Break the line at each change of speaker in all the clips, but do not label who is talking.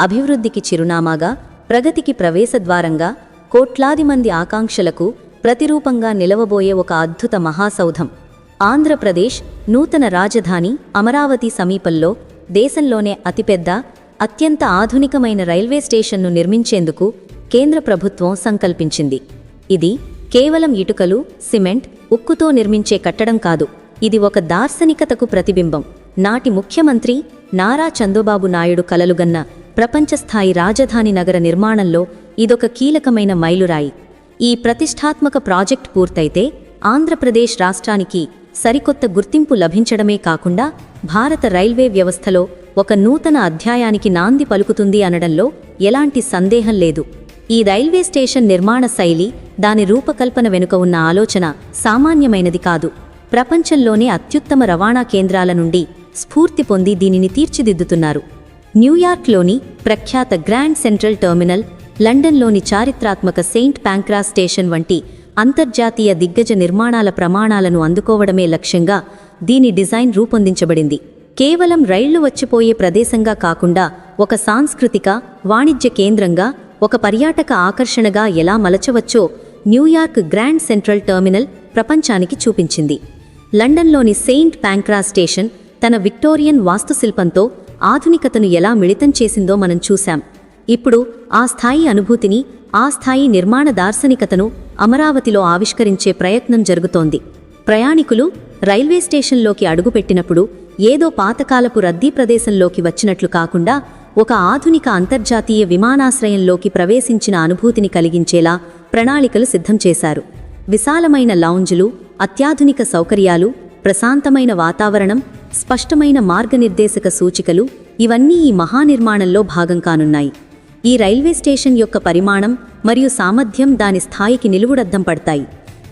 అభివృద్ధికి చిరునామాగా, ప్రగతికి ప్రవేశద్వారంగా, కోట్లాది మంది ఆకాంక్షలకు ప్రతిరూపంగా నిలవబోయే ఒక అద్భుత మహాసౌధం. ఆంధ్రప్రదేశ్ నూతన రాజధాని అమరావతి సమీపంలో దేశంలోనే అతిపెద్ద, అత్యంత ఆధునికమైన రైల్వే స్టేషన్ను నిర్మించేందుకు కేంద్ర ప్రభుత్వం సంకల్పించింది. ఇది కేవలం ఇటుకలు, సిమెంట్, ఉక్కుతో నిర్మించే కట్టడం కాదు. ఇది ఒక దార్శనికతకు ప్రతిబింబం. నాటి ముఖ్యమంత్రి నారా చంద్రబాబు నాయుడు కలలుగన్న ప్రపంచస్థాయి రాజధాని నగర నిర్మాణంలో ఇదొక కీలకమైన మైలురాయి. ఈ ప్రతిష్టాత్మక ప్రాజెక్ట్ పూర్తయితే ఆంధ్రప్రదేశ్ రాష్ట్రానికి సరికొత్త గుర్తింపు లభించడమే కాకుండా భారత రైల్వే వ్యవస్థలో ఒక నూతన అధ్యాయానికి నాంది పలుకుతుంది అనడంలో ఎలాంటి సందేహం లేదు. ఈ రైల్వే స్టేషన్ నిర్మాణ శైలి, దాని రూపకల్పన వెనుక ఉన్న ఆలోచన సామాన్యమైనది కాదు. ప్రపంచంలోనే అత్యుత్తమ రవాణా కేంద్రాల నుండి స్ఫూర్తి పొంది దీనిని తీర్చిదిద్దుతున్నారు. న్యూయార్క్లోని ప్రఖ్యాత గ్రాండ్ సెంట్రల్ టెర్మినల్, లండన్లోని చారిత్రాత్మక సెయింట్ ప్యాంక్రాస్ స్టేషన్ వంటి అంతర్జాతీయ దిగ్గజ నిర్మాణాల ప్రమాణాలను అందుకోవడమే లక్ష్యంగా దీని డిజైన్ రూపొందించబడింది. కేవలం రైళ్లు వచ్చిపోయే ప్రదేశంగా కాకుండా ఒక సాంస్కృతిక, వాణిజ్య కేంద్రంగా, ఒక పర్యాటక ఆకర్షణగా ఎలా మలచవచ్చో న్యూయార్క్ గ్రాండ్ సెంట్రల్ టెర్మినల్ ప్రపంచానికి చూపించింది. లండన్లోని సెయింట్ ప్యాంక్రాస్ స్టేషన్ తన విక్టోరియన్ వాస్తుశిల్పంతో ఆధునికతను ఎలా మిళితం చేసిందో మనం చూశాం. ఇప్పుడు ఆ స్థాయి అనుభూతిని, ఆ స్థాయి నిర్మాణ దార్శనికతను అమరావతిలో ఆవిష్కరించే ప్రయత్నం జరుగుతోంది. ప్రయాణికులు రైల్వే స్టేషన్లోకి అడుగుపెట్టినప్పుడు ఏదో పాతకాలపు రద్దీ ప్రదేశంలోకి వచ్చినట్లు కాకుండా ఒక ఆధునిక అంతర్జాతీయ విమానాశ్రయంలోకి ప్రవేశించిన అనుభూతిని కలిగించేలా ప్రణాళికలు సిద్ధం చేశారు. విశాలమైన లౌంజ్లు, అత్యాధునిక సౌకర్యాలు, ప్రశాంతమైన వాతావరణం, స్పష్టమైన మార్గనిర్దేశక సూచికలు ఇవన్నీ ఈ మహానిర్మాణంలో భాగం కానున్నాయి. ఈ రైల్వే స్టేషన్ యొక్క పరిమాణం మరియు సామర్థ్యం దాని స్థాయికి నిలువుడద్దం పడతాయి.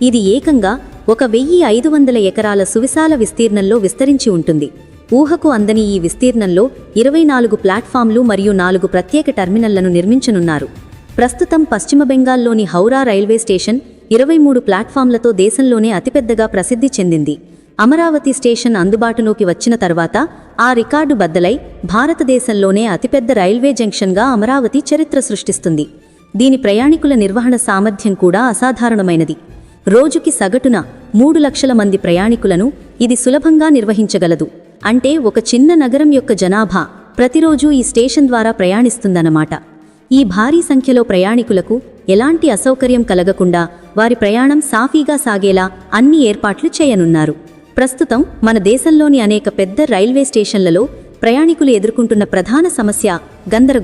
ఇది ఏకంగా 1500 ఎకరాల సువిశాల విస్తీర్ణంలో విస్తరించి ఉంటుంది. ఊహకు అందని ఈ విస్తీర్ణంలో 24 ప్లాట్ఫామ్లు మరియు 4 ప్రత్యేక టెర్మినళ్లను నిర్మించనున్నారు. ప్రస్తుతం పశ్చిమ బెంగాల్లోని హౌరా రైల్వే స్టేషన్ 23 ప్లాట్ఫామ్లతో దేశంలోనే అతిపెద్దగా ప్రసిద్ధి చెందింది. అమరావతి స్టేషన్ అందుబాటులోకి వచ్చిన తర్వాత ఆ రికార్డు బద్దలై భారతదేశంలోనే అతిపెద్ద రైల్వే జంక్షన్గా అమరావతి చరిత్ర సృష్టిస్తుంది. దీని ప్రయాణికుల నిర్వహణ సామర్థ్యం కూడా అసాధారణమైనది. రోజుకి సగటున 3 లక్షల మంది ప్రయాణికులను ఇది సులభంగా నిర్వహించగలదు. అంటే ఒక చిన్న నగరం యొక్క జనాభా ప్రతిరోజూ ఈ స్టేషన్ ద్వారా ప్రయాణిస్తుందన్నమాట. ఈ భారీ సంఖ్యలో ప్రయాణికులకు ఎలాంటి అసౌకర్యం కలగకుండా వారి ప్రయాణం సాఫీగా సాగేలా అన్ని ఏర్పాట్లు చేయనున్నారు. ప్రస్తుతం మన దేశంలోని అనేక పెద్ద రైల్వే స్టేషన్లలో ప్రయాణికులు ఎదుర్కొంటున్న ప్రధాన సమస్య గందరగోళం.